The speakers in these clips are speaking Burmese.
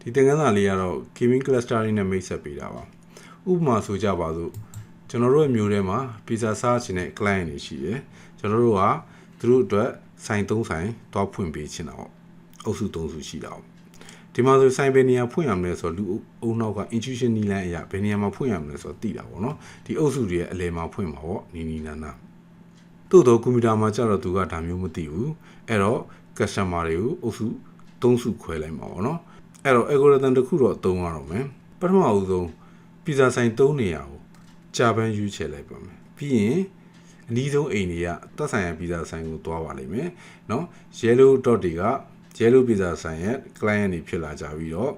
ဒီသင်ခန်းစာလေးကတော့ K-mean clustering နဲ့မိတ်ဆက်ပေးတာပါဥပမာဆိုကြပါစို့ကျွန်တော်တို့ရဲ့မျိုးထဲမှာ pizza စားချင်တဲ့ client တွေရှိတယ်ကျွန်တော်တို့ကသူတို့အတွက်ဆိုင်3ဆိုင်တွားဖွင့်ပေးချင်တာပေါ့အုပ်စု3စုရှိတာပေါ့ဒီမှာဆိုဆိုင်ဘယ်နေရာဖွင့်ရမလဲဆိုတော့လူအုံနောက်က intuition နီးလန်းအရာဘယ်နေရာမှာဖွင့်ရမလဲဆိုတော့သိတာပေါ့နော်ဒီအုပ်စုတွေရဲ့အလယ်မှာဖွင့်မှာပေါ့နီးနားတို့တော့ကွန်ပျူတာမှာကျတော့သူကဒါမျိုးမသိဘူးအဲ့တော့ customer တွေကိုအုပ်စု3စုခွဲလိုက်မှာပေါ့နော်အဲ့တော့ algorithm တစ်ခုတော့သုံးရတော့မယ်ပထမအဦးဆုံး pizza ဆိုင်3နေရာကိုကြာပန်းရွေးချယ်လိုက်ပါမယ်ပြီးရင်အနည်းဆုံးအိမ်တွေကသက်ဆိုင်ရာ pizza ဆိုင်ကိုတွားပါလိမ့်မယ်เนาะ yellow dot တွေက yellow pizza ဆိုင်ရဲ့ client တွေဖြစ်လာကြပြီးတော့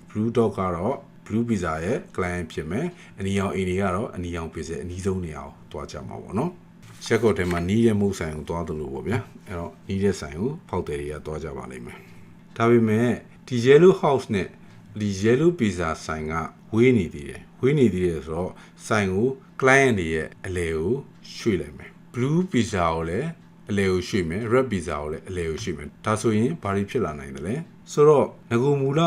blue dot ကတော့ blue pizza ရဲ့ client ဖြစ်မယ်အနီရောင်အိမ်တွေကတော့အနီရောင် pizza အနီးဆုံးနေရာကိုတွားကြမှာပေါ့เนาะရက်ကော့ထဲမှာနီးတဲ့မုတ်ဆိုင်ကိုတွားသလိုပေါ့ဗျာအဲ့တော့နီးတဲ့ဆိုင်ကိုဖောက်တယ်တွေကတွားကြပါလိမ့်မယ်ဒါပေမဲ့ဒီ yellow house နဲ့ဒီ yellow pizza ဆိုင်ကဝေးနေသေးတယ်ဆိုတော့ဆိုင်ကို client တွေရဲ့အလဲကိုရွှေ့လိုက်မယ် blue pizza ကိုလည်းအလဲကိုရွှေ့မယ် red pizza ကိုလည်းအလဲကိုရွှေ့မယ်ဒါဆိုရင်ဘာတွေဖြစ်လာနိုင်တယ်လဲဆိုတော့ငကူမူလ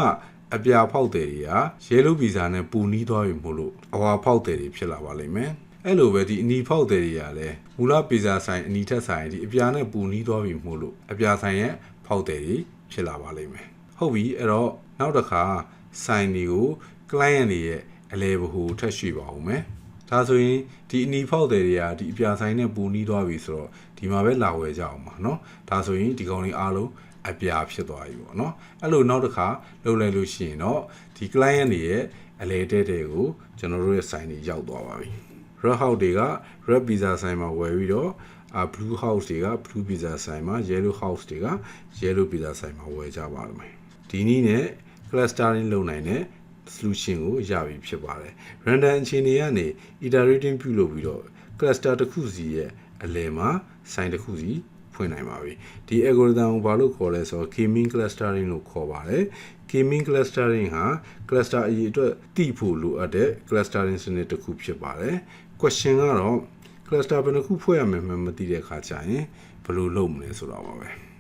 အပြာဖောက်တယ်တွေက yellow pizza နဲ့ပူနီးသွားပြီမို့လို့အဝါဖောက်တယ်တွေဖြစ်လာပါလိမ့်မယ်အဲ့လိုပဲဒီအနီဖောက်တယ်တွေကလည်းမူလပီဇာဆိုင်အနီထက်ဆိုင်ဒီအပြာနဲ့ပူနီးသွားပြီမို့လို့အပြာဆိုင်ရဲ့ဖောက်တယ်တွေဖြစ်လာပါလိမ့်မယ်ဟုတ်ပြီအဲ့တော့နောက်တစ်ခါဆိုင်တွေကို client တွေရဲ့အလဲဘဟုထက်ရွှေ့ပါဦးမယ်ဒါဆိုရင်ဒီအနီဖောက်တယ်တွေကဒီအပြာဆိုင်နဲ့ပူနီးသွားပြီဆိုတော့ဒီမှာပဲလာဝယ်ကြအောင်ပါเนาะဒါဆိုရင်ဒီကောင်လေးအားလုံးအပြာဖြစ်သွားပြီပေါ့เนาะအဲ့လိုနောက်တစ်ခါလုပ်လိုက်လို့ရှိရင်တော့ဒီ client တွေရဲ့အလဲတဲ့ကိုကျွန်တော်တို့ရဲ့ဆိုင်တွေရောက်သွားပါပြီred house တွေက red pizza ဆိုင်မှာဝယ်ပြီးတော့blue house တွေက blue pizza ဆိုင်မှာ yellow house တွေက yellow pizza ဆိုင်မှာဝယ်ကြပါမယ်ဒီနည်းနဲ့ clustering လုပ်နိုင်တဲ့ solution ကိုရပြီဖြစ်ပါတယ် random အခြေအနေကနေ iterating ပြုလုပ်ပြီးတော့ cluster တစ်ခုစီရဲ့အလယ်မှာဆိုင်တစ်ခုစီဖွင့်နိုင်ပါပြီဒီ algorithm ကိုဘာလို့ခေါ်လဲဆိုတော့ K-mean clustering လို့ခေါ်ပါတယ် K-mean clustering ဟာ cluster အရေအတွက်သိဖို့လိုအပ်တဲ့ clustering စနစ်တစ်ခုဖြစ်ပါတယ် question ကတော့ cluster ဘယ်နှခုဖွဲ့ရမယ်မှမသိတဲ့အခါကျရင်ဘယ်လိုလုပ်မလဲဆိုတာပါပဲ